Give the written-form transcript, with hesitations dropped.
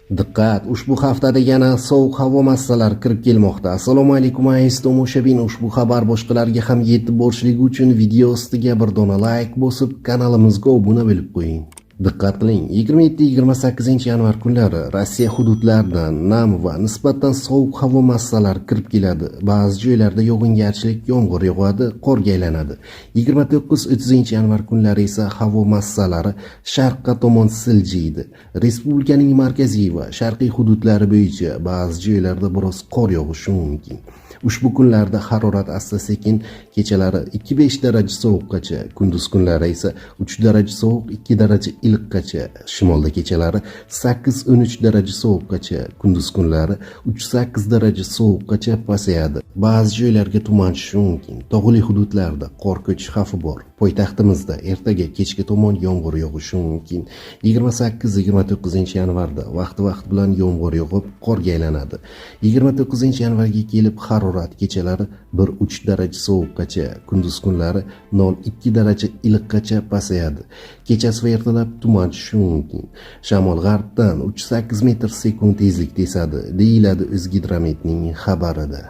Diqqat, ushbu haftada yana sovuq havo massalari kirib kelmoqda. Assalomu alaykum aziz tomoshabin, ushbu xabar boshqalarga ham yetib borishligi uchun video ostiga bir dona like bosib, kanalimizga obuna bo'lib qo'ying. Diqqat qiling, 27-28 yanvar kunlari Rossiya hududlaridan nam va nisbatan sovuq havo massalari kirib keladi. Ba'zi joylarda yog'ingarchilik, yomg'ir yog'adi, qorga aylanadi. 29-30 yanvar kunlari esa havo massalari sharqqa tomon siljiydi. Respublikaning markaziy va sharqiy hududlari bo'yicha ba'zi joylarda biroz qor yog'ishi mumkin. Ushbu kunlarda harorat asta-sekin kechalari 2-5 daraja sovuqqacha, kunduz kunlari esa 3 daraja sovuq, 2 daraja iliqqacha, shimolda kechalari 8-13 daraja sovuqqacha, kunduz kunlari 3-8 daraja sovuqqacha pasayadi. Ba'zi joylarga tuman tushishi mumkin. Tog'li hududlarda qor ko'chish xavfi bor. Poytaxtimizda ertaga kechga tomon yomg'ir yog'ishi mumkin. 28-29 yanvarda vaqti bilan yomg'ir yog'ib, qorga aylanadi. 29 yanvarga kelib harorat kechalari 1-3 daraja sovuqqacha, kunduz kunlari 0-2 daraja iliqqacha pasayadi. Kechasi va ertalab tuman tushishi mumkin. Shamol g'arbdan 3-8 metr sekund tezlikda esadi, deyiladi O'zgidrometning xabarida.